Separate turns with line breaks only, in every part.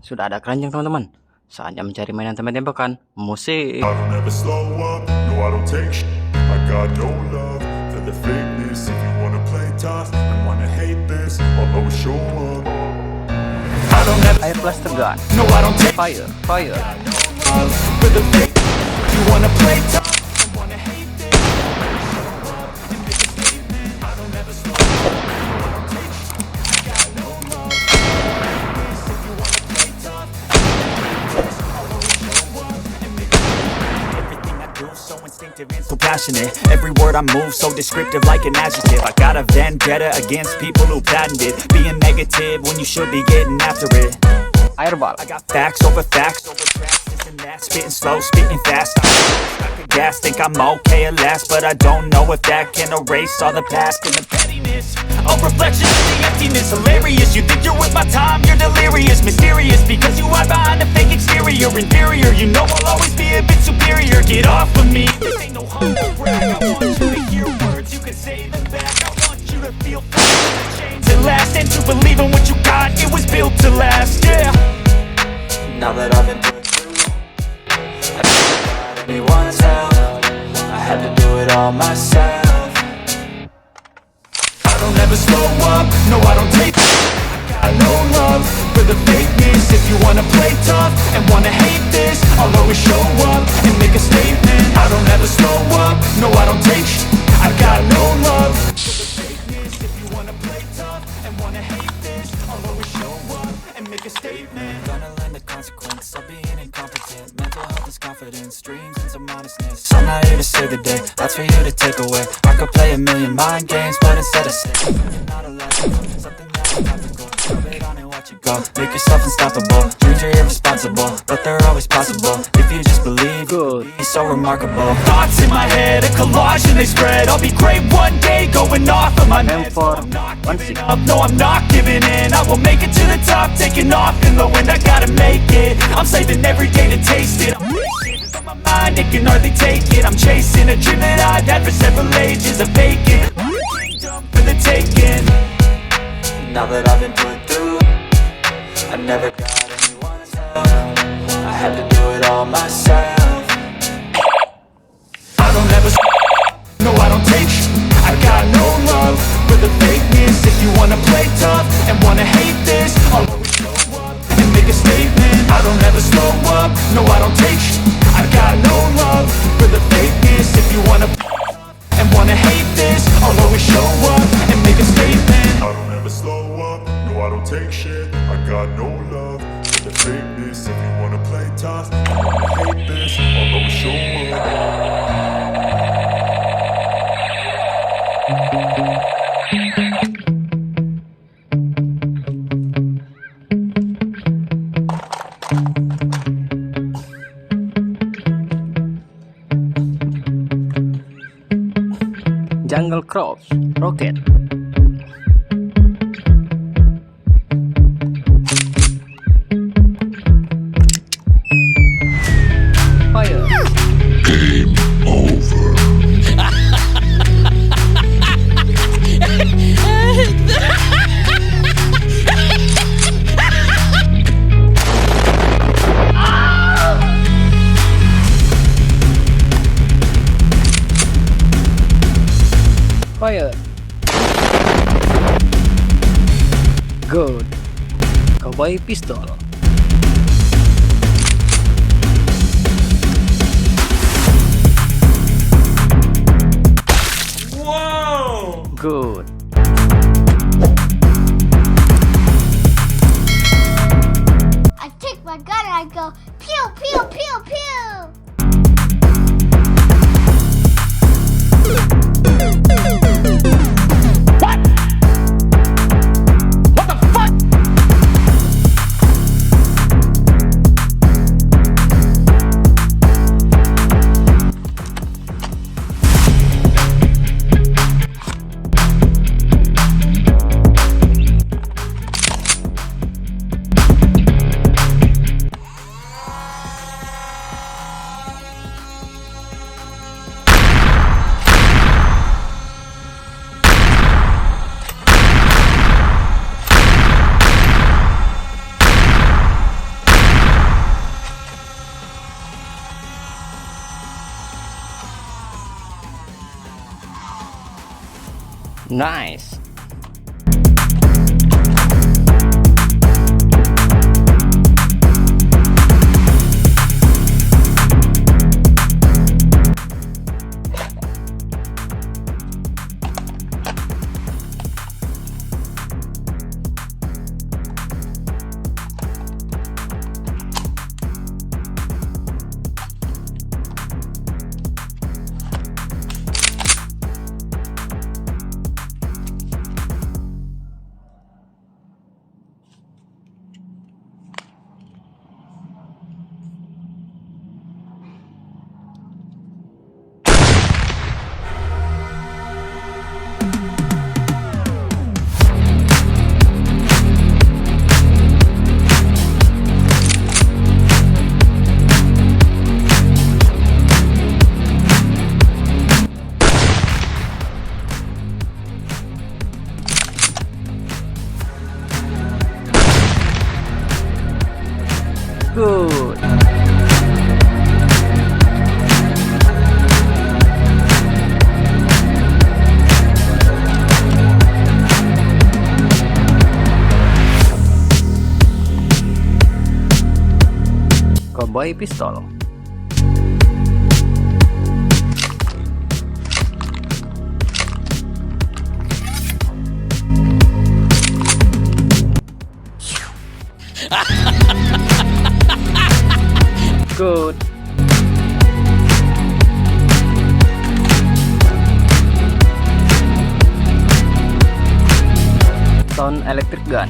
Sudah ada keranjang teman-teman. Saatnya mencari mainan tembak-tembakan. Musik.
I don't ever slow up, no I don't take sh**. I got no love for the fakeness. If you wanna play tough and wanna hate this, I'll always show up. I don't ever
Air blaster gun.
no I don't take
Fire, fire.
love for the fake. If you wanna play tough and wanna hate this, I don't ever slow up, no I don't take sh**. I got no love for the fakeness. If you wanna play tough and wanna hate this, I'll always show up and make
Everything I do so instinctive and so passionate. Every word I move so descriptive like an adjective. I got a vendetta against people who patented being negative when you should be getting after it.
Airball.
I got facts over tracks, this and that. Spitting slow, spitting fast. I could gas, think I'm okay at last, but I don't know if that can erase all the past and the pettiness. A reflection of the emptiness, hilarious. You think you're with my time, you're delirious. Mysterious because you hide behind a fake exterior. Inferior, you know I'll always be a bit superior. Get off of me, this ain't no humble brag. I want you to hear words, you can say them back. I want you to feel change to last, and to believe in what you got, it was built to last, yeah. Now that I've been put through, I never got anyone's help. I had to do it all myself.
I don't ever slow up, no I don't take I got no love for the fakeness. If you wanna play tough and wanna hate this, I'll always show up and make a statement. I don't ever slow up, no I don't take I got no love for the fakeness. If you wanna play tough and wanna hate this, I'll always show up and make a statement.
Gonna learn the consequence of being incompetent. Mental health is confidence, dreams and some honestness. I'm not here to save the day, that's for you to take away. I could play a million mind games, but instead of saying you're not allowed to go, something that's topical, rub it on and watch it go. Make yourself unstoppable, dreams are irresponsible, but they're always possible. If you just believe,
Good.
it's so remarkable. Thoughts in my head, a collage and they spread. I'll be great one day, going off of my meds.
M4,
I'm not
1-6.
giving up, no I'm not giving in. I will make it to the top, taking off in the wind. I gotta make it, I'm saving every day to taste it. I'm patient, but my mind, it can hardly take it. I'm chasing a dream that I've had for several ages. A vacant kingdom for the taking. Now that I've been put through, I never got anyone's help. I had to do it all myself.
I don't ever no I don't take I got no love for the fakeness. If you wanna play tough and wanna hate this, I'll always show up and make a statement. I don't ever slow up, no I don't take I got no love for the fakeness. If you wanna and wanna hate this, I'll always show up and make a statement. I don't ever slow up, no I don't take shit. I got no love for the fakeness. If you wanna play tough and wanna hate this, I'll always show up.
Jungle Crops. Rocket. Fire. Fire. Good. Coboy pistol.
Whoa!
Good.
I take my gun and I go pew pew pew pew.
Nice. Good. Coboy pistol. Good. Sound electric gun.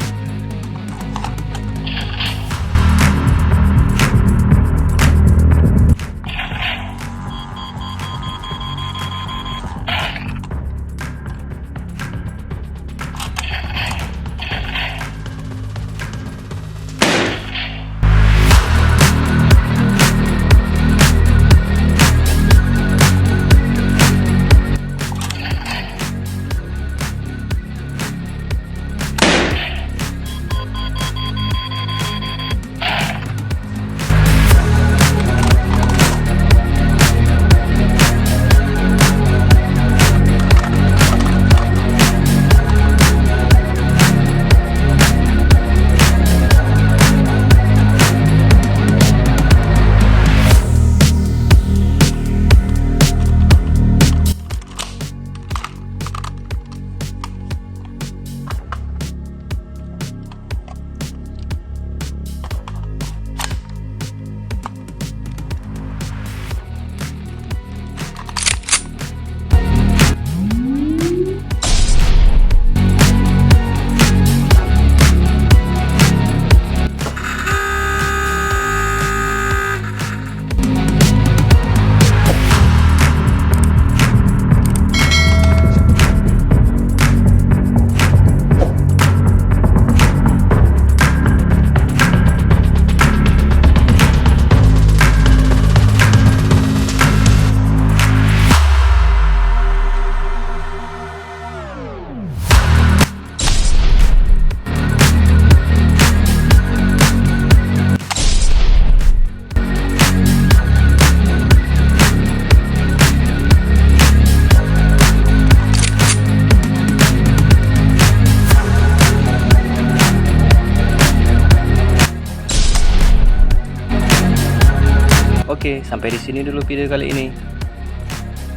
Oke, sampai di sini dulu video kali ini.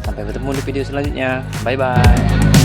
Sampai bertemu di video selanjutnya. Bye bye.